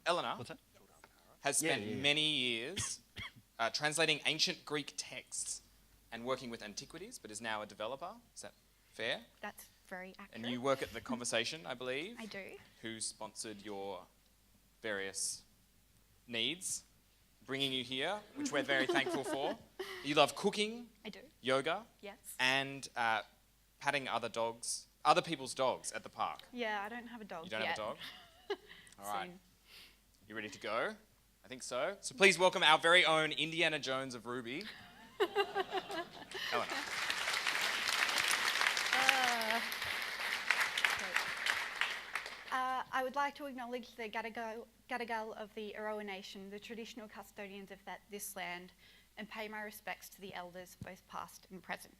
Eleanor What's that? has spent many years translating ancient Greek texts and working with antiquities, but is now a developer. Is that fair? That's very accurate. And you work at The Conversation, I believe. I do. Who sponsored your various needs, bringing you here, which we're very thankful for. You love cooking. I do. Yoga. Yes. And patting other people's dogs at the park. Yeah, I don't have a dog You don't yet. have a dog? All right. Soon. You ready to go? I think so. So please welcome our very own Indiana Jones of Ruby, Eleanor. I would like to acknowledge the Gadigal of the Eroa Nation, the traditional custodians of this land, and pay my respects to the elders, both past and present.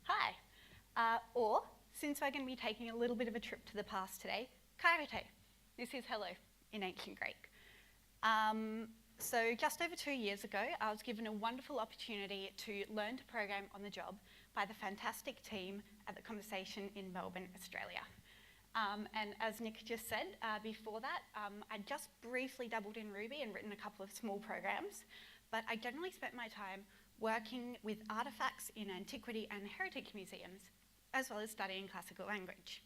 Hi. Or, since we're going to be taking a little bit of a trip to the past today, kairete. This is hello in ancient Greek. So just over 2 years ago, I was given a wonderful opportunity to learn to program on the job by the fantastic team at The Conversation in Melbourne, Australia. And as Nick just said, before that, I just briefly dabbled in Ruby and written a couple of small programs, but I generally spent my time working with artifacts in antiquity and heritage museums, as well as studying classical language.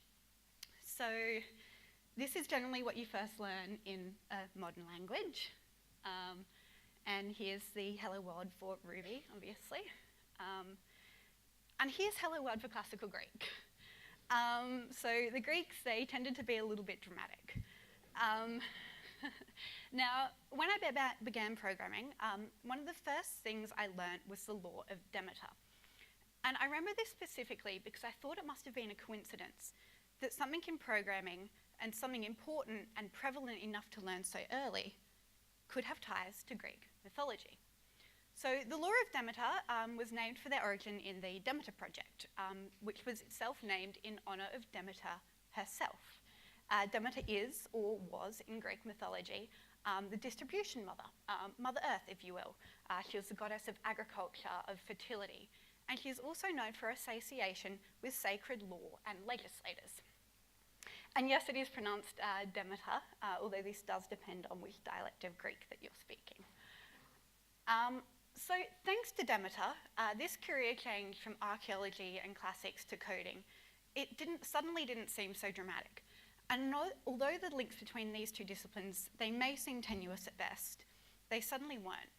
So this is generally what you first learn in a modern language. And here's the hello world for Ruby, obviously. And here's hello world for classical Greek. So the Greeks, they tended to be a little bit dramatic. Now, when I began programming, one of the first things I learnt was the law of Demeter. And I remember this specifically because I thought it must have been a coincidence that something in programming and something important and prevalent enough to learn so early could have ties to Greek mythology. So the law of Demeter was named for their origin in the Demeter project, which was itself named in honour of Demeter herself. Demeter is, or was in Greek mythology, the distribution mother, Mother Earth, if you will. She was the goddess of agriculture, of fertility, and she is also known for association with sacred law and legislators. And yes, it is pronounced Demeter, although this does depend on which dialect of Greek that you're speaking. So thanks to Demeter, this career change from archaeology and classics to coding, it suddenly didn't seem so dramatic. And although the links between these two disciplines, they may seem tenuous at best, they suddenly weren't.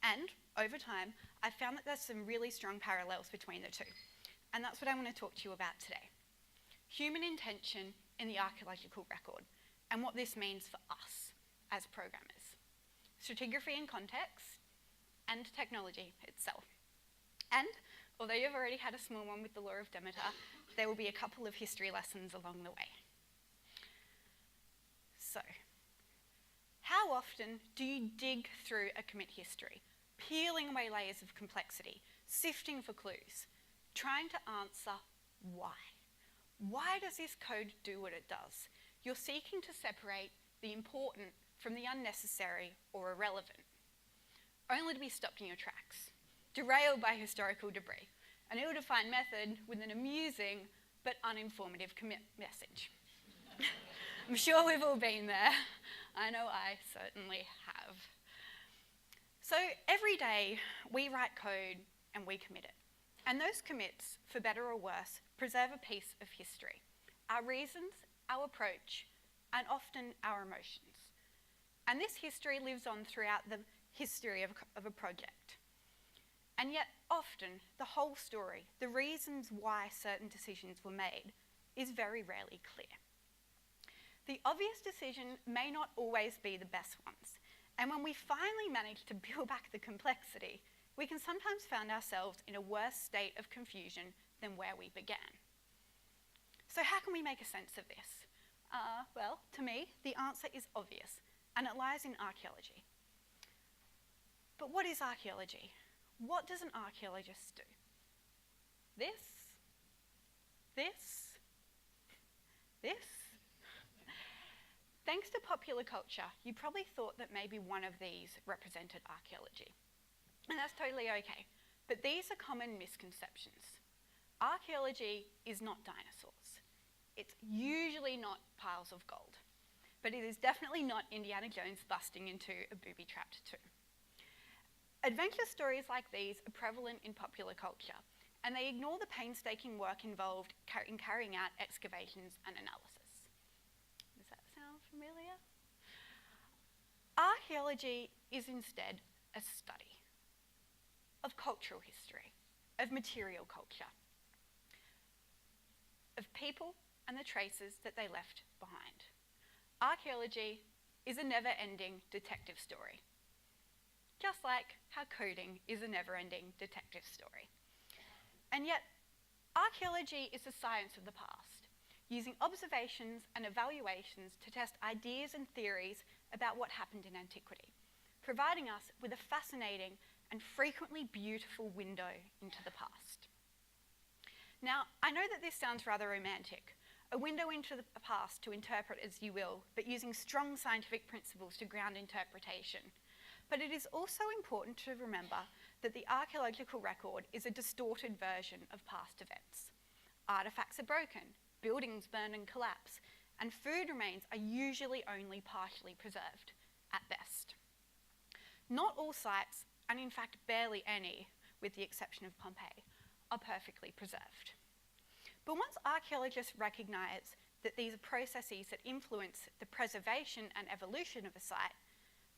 And over time, I found that there's some really strong parallels between the two. And that's what I want to talk to you about today. Human intention in the archaeological record, and what this means for us as programmers. Stratigraphy and context, and technology itself. And although you've already had a small one with the law of Demeter, there will be a couple of history lessons along the way. So, how often do you dig through a commit history, peeling away layers of complexity, sifting for clues, trying to answer why? Why does this code do what it does? You're seeking to separate the important from the unnecessary or irrelevant, only to be stopped in your tracks, derailed by historical debris, an ill-defined method with an amusing but uninformative commit message. I'm sure we've all been there. I know I certainly have. So every day we write code and we commit it. And those commits, for better or worse, preserve a piece of history. Our reasons, our approach, and often our emotions. And this history lives on throughout the history of a project. And yet often the whole story, the reasons why certain decisions were made, is very rarely clear. The obvious decision may not always be the best ones. And when we finally manage to peel back the complexity, we can sometimes find ourselves in a worse state of confusion than where we began. So how can we make a sense of this? Well, to me, the answer is obvious, and it lies in archaeology. But what is archaeology? What does an archaeologist do? This? This? This? Thanks to popular culture, you probably thought that maybe one of these represented archaeology. And that's totally okay. But these are common misconceptions. Archaeology is not dinosaurs. It's usually not piles of gold. but it is definitely not Indiana Jones busting into a booby-trapped tomb. Adventure stories like these are prevalent in popular culture, and they ignore the painstaking work involved in carrying out excavations and analysis. Does that sound familiar? Archaeology is instead a study of cultural history, of material culture, of people and the traces that they left behind. Archaeology is a never-ending detective story, just like how coding is a never-ending detective story. And yet, archaeology is the science of the past, using observations and evaluations to test ideas and theories about what happened in antiquity, providing us with a fascinating and frequently beautiful window into the past. Now, I know that this sounds rather romantic, a window into the past to interpret as you will, but using strong scientific principles to ground interpretation. But it is also important to remember that the archaeological record is a distorted version of past events. Artifacts are broken, buildings burn and collapse, and food remains are usually only partially preserved, at best. Not all sites, and in fact barely any, with the exception of Pompeii, are perfectly preserved. But once archaeologists recognise that these are processes that influence the preservation and evolution of a site,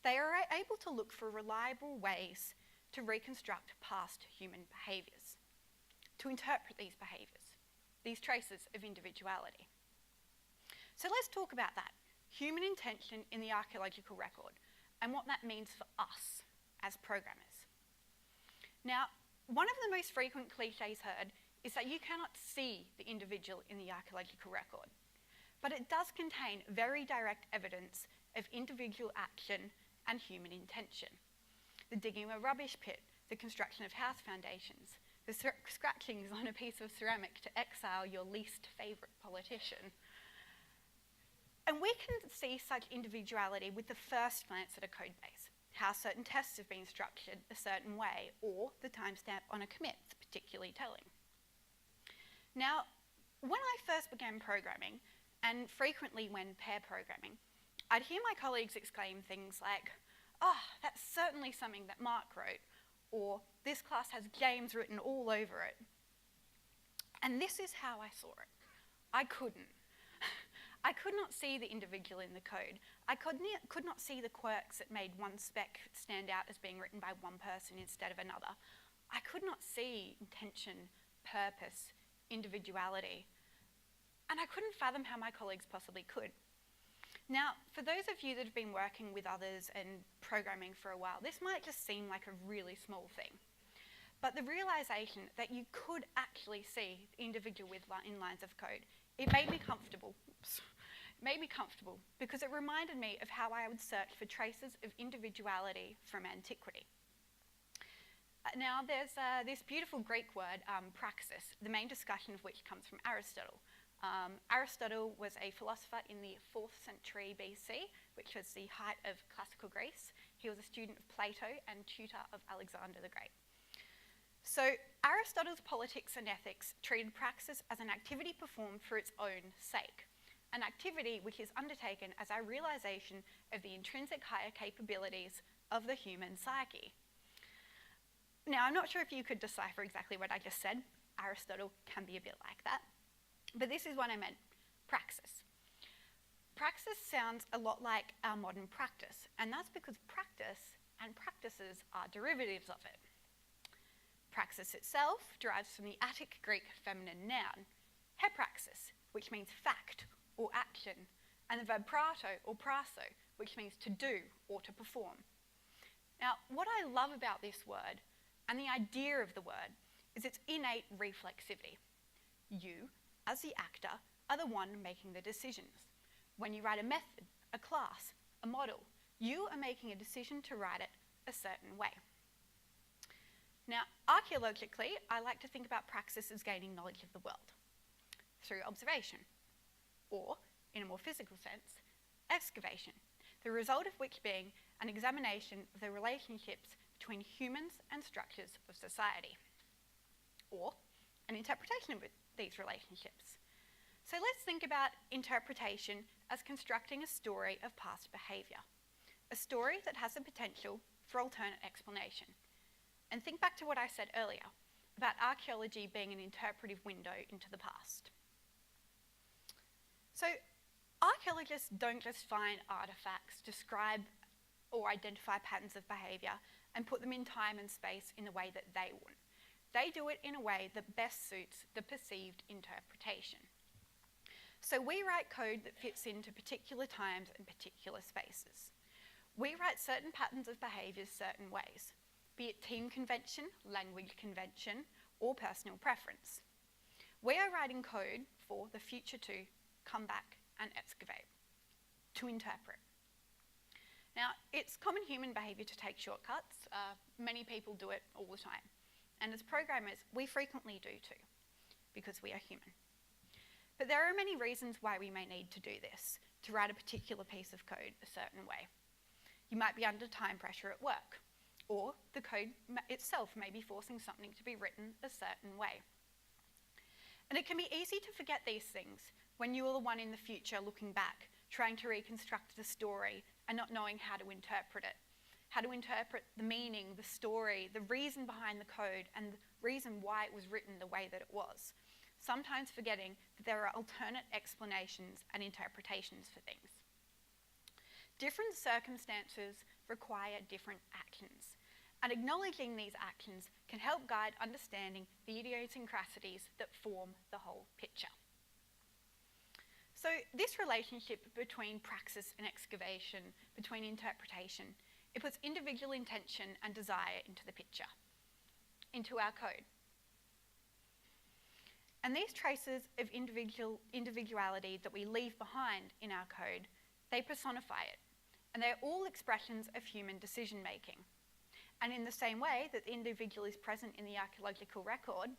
they are able to look for reliable ways to reconstruct past human behaviours, to interpret these behaviours, these traces of individuality. So let's talk about that, human intention in the archaeological record, and what that means for us as programmers. Now, one of the most frequent cliches heard is that you cannot see the individual in the archaeological record, but it does contain very direct evidence of individual action and human intention. The digging of a rubbish pit, the construction of house foundations, the scratchings on a piece of ceramic to exile your least favourite politician. And we can see such individuality with the first glance at a code base, how certain tests have been structured a certain way, or the timestamp on a commit is particularly telling. Now, when I first began programming, and frequently when pair programming, I'd hear my colleagues exclaim things like, "Oh, that's certainly something that Mark wrote," or "this class has James written all over it." And this is how I saw it. I couldn't. I could not see the individual in the code. I could not see the quirks that made one spec stand out as being written by one person instead of another. I could not see intention, purpose, individuality. And I couldn't fathom how my colleagues possibly could. Now, for those of you that have been working with others and programming for a while, this might just seem like a really small thing. But the realisation that you could actually see the individual in lines of code, it made me comfortable. Oops. It made me comfortable because it reminded me of how I would search for traces of individuality from antiquity. Now, there's this beautiful Greek word, praxis, the main discussion of which comes from Aristotle. Aristotle was a philosopher in the 4th century BC, which was the height of classical Greece. He was a student of Plato and tutor of Alexander the Great. So Aristotle's politics and ethics treated praxis as an activity performed for its own sake, an activity which is undertaken as a realisation of the intrinsic higher capabilities of the human psyche. Now, I'm not sure if you could decipher exactly what I just said. Aristotle can be a bit like that. But this is what I meant, praxis. Praxis sounds a lot like our modern practice, and that's because practice and practices are derivatives of it. Praxis itself derives from the Attic Greek feminine noun, hepraxis, which means fact or action, and the verb prato or praso, which means to do or to perform. Now, what I love about this word, and the idea of the word, is its innate reflexivity. You, as the actor, are the one making the decisions. When you write a method, a class, a model, you are making a decision to write it a certain way. Now, archaeologically, I like to think about praxis as gaining knowledge of the world through observation, or, in a more physical sense, excavation, the result of which being an examination of the relationships between humans and structures of society, or an interpretation of these relationships. So let's think about interpretation as constructing a story of past behaviour, a story that has the potential for alternate explanation. And think back to what I said earlier about archaeology being an interpretive window into the past. So archaeologists don't just find artefacts, describe or identify patterns of behaviour and put them in time and space in the way that they want. They do it in a way that best suits the perceived interpretation. So we write code that fits into particular times and particular spaces. We write certain patterns of behaviours certain ways, be it team convention, language convention, or personal preference. We are writing code for the future to come back and excavate, to interpret. Now, it's common human behaviour to take shortcuts. Many people do it all the time. And as programmers, we frequently do too, because we are human. But there are many reasons why we may need to do this, to write a particular piece of code a certain way. You might be under time pressure at work, or the code itself may be forcing something to be written a certain way. And it can be easy to forget these things when you are the one in the future looking back, trying to reconstruct the story and not knowing how to interpret it. How to interpret the meaning, the story, the reason behind the code, and the reason why it was written the way that it was. Sometimes forgetting that there are alternate explanations and interpretations for things. Different circumstances require different actions, and acknowledging these actions can help guide understanding the idiosyncrasies that form the whole picture. So this relationship between praxis and excavation, between interpretation, it puts individual intention and desire into the picture, into our code. And these traces of individuality that we leave behind in our code, they personify it, and they're all expressions of human decision making. And in the same way that the individual is present in the archaeological record,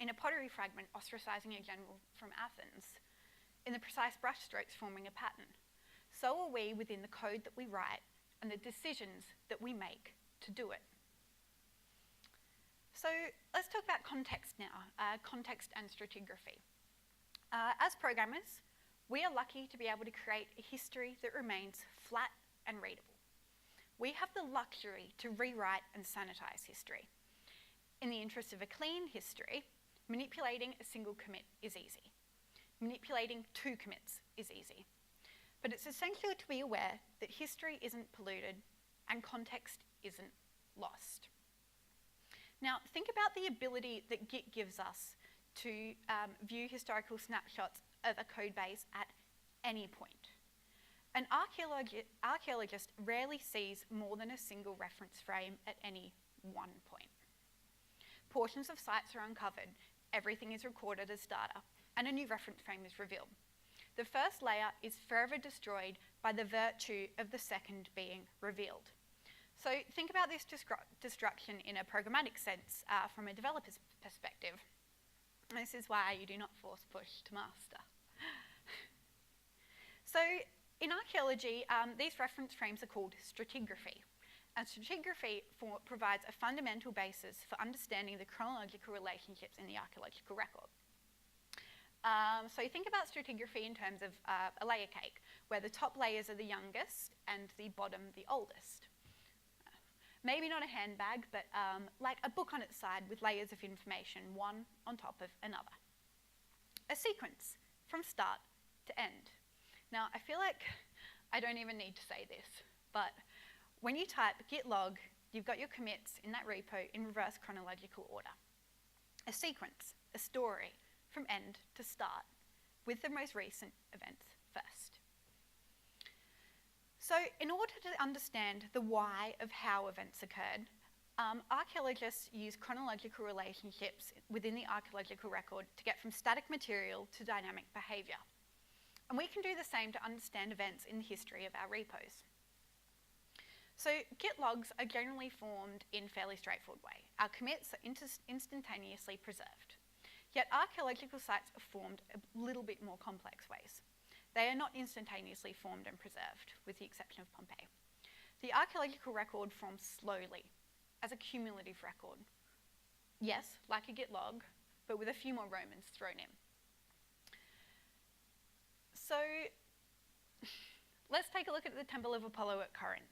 in a pottery fragment ostracising a general from Athens, in the precise brushstrokes forming a pattern, so are we within the code that we write and the decisions that we make to do it. So let's talk about context now, context and stratigraphy. As programmers, we are lucky to be able to create a history that remains flat and readable. We have the luxury to rewrite and sanitize history. In the interest of a clean history, manipulating a single commit is easy. Manipulating 2 commits is easy. But it's essential to be aware that history isn't polluted and context isn't lost. Now, think about the ability that Git gives us to view historical snapshots of a code base at any point. An archaeologist rarely sees more than a single reference frame at any one point. Portions of sites are uncovered, everything is recorded as data, and a new reference frame is revealed. The first layer is forever destroyed by the virtue of the second being revealed. So think about this destruction in a programmatic sense from a developer's perspective. This is why you do not force push to master. So in archaeology, these reference frames are called stratigraphy. And stratigraphy provides a fundamental basis for understanding the chronological relationships in the archaeological record. So think about stratigraphy in terms of a layer cake, where the top layers are the youngest and the bottom the oldest. Maybe not a handbag, but like a book on its side with layers of information, one on top of another. A sequence from start to end. Now, I feel like I don't even need to say this, but when you type git log, you've got your commits in that repo in reverse chronological order. A sequence, a story, from end to start, with the most recent events first. So in order to understand the why of how events occurred, archaeologists use chronological relationships within the archaeological record to get from static material to dynamic behaviour. And we can do the same to understand events in the history of our repos. So git logs are generally formed in a fairly straightforward way. Our commits are instantaneously preserved. Yet archaeological sites are formed a little bit more complex ways. They are not instantaneously formed and preserved, with the exception of Pompeii. The archaeological record forms slowly, as a cumulative record. Yes, like a git log, but with a few more Romans thrown in. So let's take a look at the Temple of Apollo at Corinth.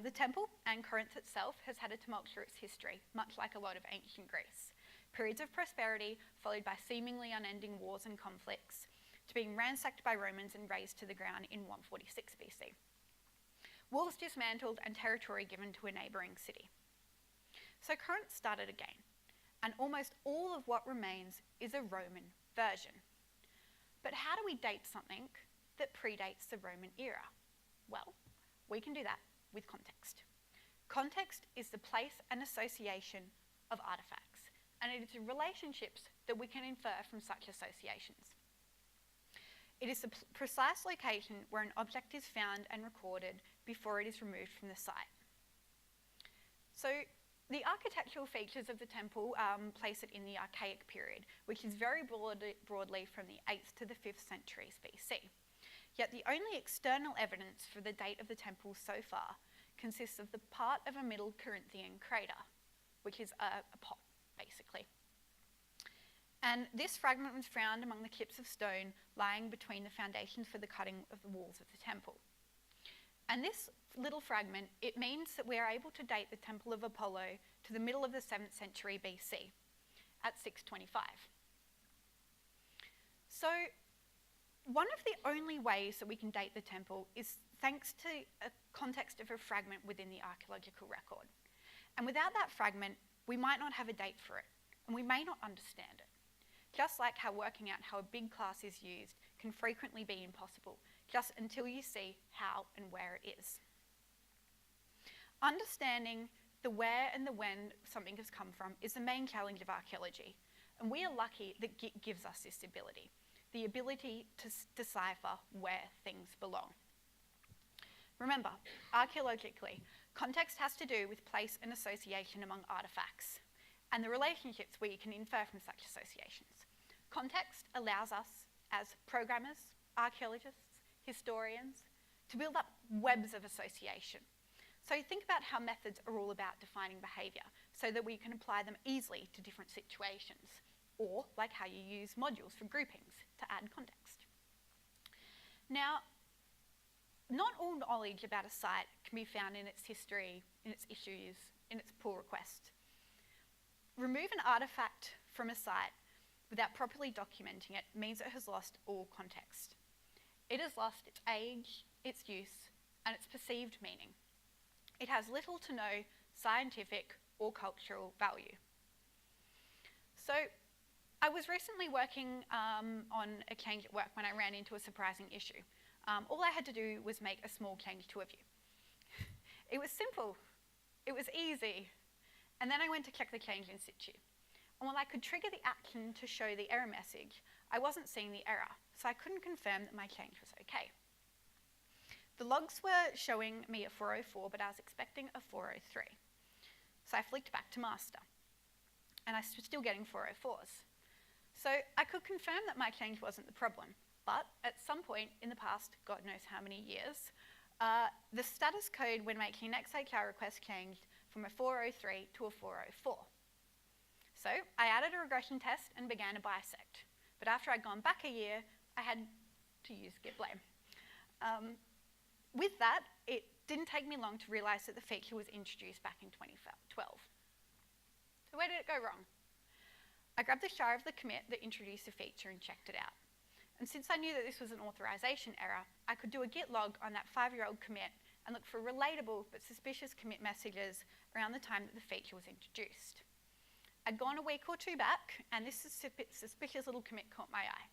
The temple and Corinth itself has had a tumultuous history, much like a lot of ancient Greece. Periods of prosperity followed by seemingly unending wars and conflicts, to being ransacked by Romans and razed to the ground in 146 BC. Walls dismantled and territory given to a neighbouring city. So Corinth started again, and almost all of what remains is a Roman version. But how do we date something that predates the Roman era? Well, we can do that with context. Context is the place and association of artefacts, and it is the relationships that we can infer from such associations. It is the precise location where an object is found and recorded before it is removed from the site. So the architectural features of the temple place it in the Archaic period, which is very broadly from the 8th to the 5th centuries BC. Yet the only external evidence for the date of the temple so far consists of the part of a Middle Corinthian crater, which is a pot, basically. And this fragment was found among the chips of stone lying between the foundations for the cutting of the walls of the temple. And this little fragment, it means that we are able to date the Temple of Apollo to the middle of the 7th century BC, at 625. So, one of the only ways that we can date the temple is thanks to a context of a fragment within the archaeological record. And without that fragment, we might not have a date for it, and we may not understand it. Just like how working out how a big class is used can frequently be impossible, just until you see how and where it is. Understanding the where and the when something has come from is the main challenge of archaeology, and we are lucky that Git gives us this ability, the ability to decipher where things belong. Remember, archaeologically, context has to do with place and association among artefacts, and the relationships we can infer from such associations. Context allows us, as programmers, archaeologists, historians, to build up webs of association. So think about how methods are all about defining behaviour, so that we can apply them easily to different situations, or like how you use modules for groupings to add context. Now, not all knowledge about a site can be found in its history, in its issues, in its pull request. Remove an artefact from a site without properly documenting it means it has lost all context. It has lost its age, its use, and its perceived meaning. It has little to no scientific or cultural value. So, I was recently working on a change at work when I ran into a surprising issue. All I had to do was make a small change to a view. It was simple, it was easy, and then I went to check the change in situ. And while I could trigger the action to show the error message, I wasn't seeing the error, so I couldn't confirm that my change was okay. The logs were showing me a 404, but I was expecting a 403. So I flicked back to master, and I was still getting 404s. So I could confirm that my change wasn't the problem, but at some point in the past, God knows how many years, the status code when making an XHR request changed from a 403 to a 404. So I added a regression test and began to bisect. But after I'd gone back a year, I had to use git blame. With that, it didn't take me long to realise that the feature was introduced back in 2012. So where did it go wrong? I grabbed the shard of the commit that introduced the feature and checked it out. And since I knew that this was an authorization error, I could do a git log on that 5-year-old commit and look for relatable but suspicious commit messages around the time that the feature was introduced. I'd gone a week or two back, and this suspicious little commit caught my eye.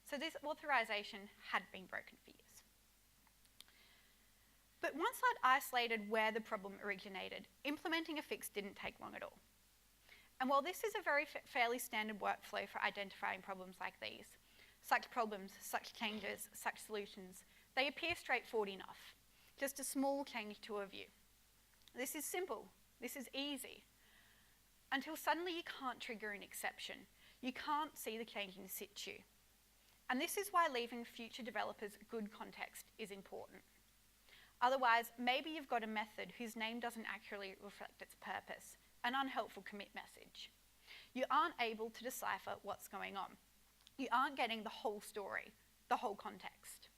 So this authorization had been broken for years. But once I'd isolated where the problem originated, implementing a fix didn't take long at all. And while this is a very fairly standard workflow for identifying problems like these, such problems, such changes, such solutions, they appear straightforward enough. Just a small change to a view. This is simple. This is easy. Until suddenly you can't trigger an exception. You can't see the change in situ. And this is why leaving future developers good context is important. Otherwise, maybe you've got a method whose name doesn't accurately reflect its purpose, an unhelpful commit message. You aren't able to decipher what's going on. You aren't getting the whole story, the whole context.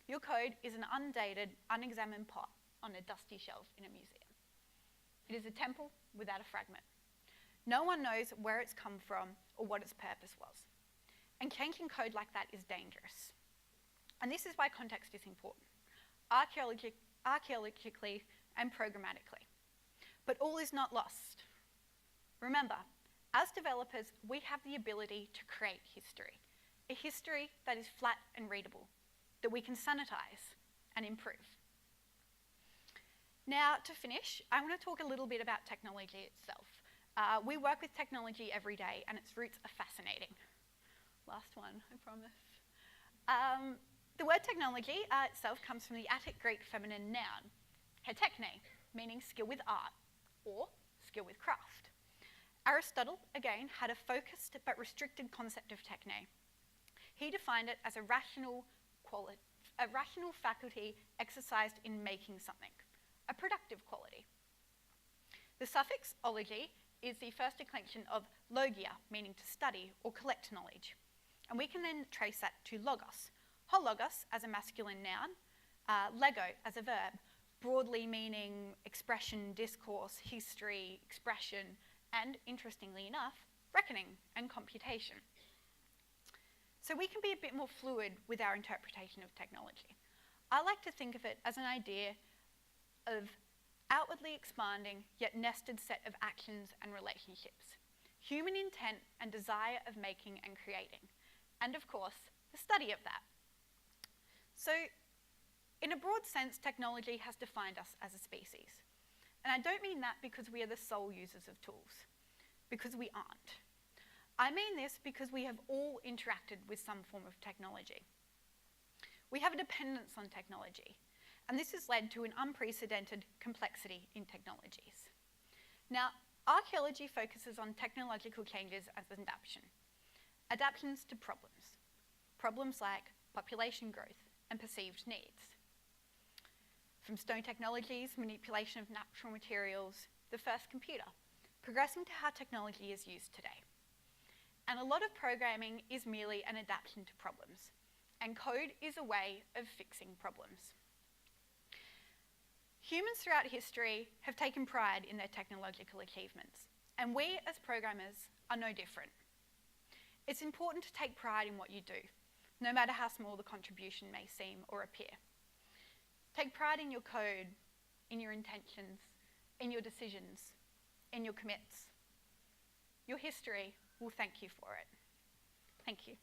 Your code is an undated, unexamined pot on a dusty shelf in a museum. It is a temple without a fragment. No one knows where it's come from or what its purpose was. And changing code like that is dangerous. And this is why context is important, archaeologically and programmatically. But all is not lost. Remember, as developers, we have the ability to create history, a history that is flat and readable, that we can sanitize and improve. Now, to finish, I want to talk a little bit about technology itself. We work with technology every day, and its roots are fascinating. Last one, I promise. The word technology itself comes from the Attic Greek feminine noun, hetekne, meaning skill with art, or skill with craft. Aristotle, again, had a focused but restricted concept of techne. He defined it as a rational faculty exercised in making something, a productive quality. The suffix ology is the first declension of logia, meaning to study or collect knowledge. And we can then trace that to logos, hologos as a masculine noun, lego as a verb, broadly meaning expression, discourse, history, expression, and, interestingly enough, reckoning and computation. So we can be a bit more fluid with our interpretation of technology. I like to think of it as an idea of outwardly expanding yet nested set of actions and relationships, human intent and desire of making and creating, and of course, the study of that. So, in a broad sense, technology has defined us as a species. And I don't mean that because we are the sole users of tools, because we aren't. I mean this because we have all interacted with some form of technology. We have a dependence on technology, and this has led to an unprecedented complexity in technologies. Now, archaeology focuses on technological changes as adaptations to problems like population growth and perceived needs. From stone technologies, manipulation of natural materials, the first computer, progressing to how technology is used today. And a lot of programming is merely an adaptation to problems, and code is a way of fixing problems. Humans throughout history have taken pride in their technological achievements, and we as programmers are no different. It's important to take pride in what you do, no matter how small the contribution may seem or appear. Take pride in your code, in your intentions, in your decisions, in your commits. Your history will thank you for it. Thank you.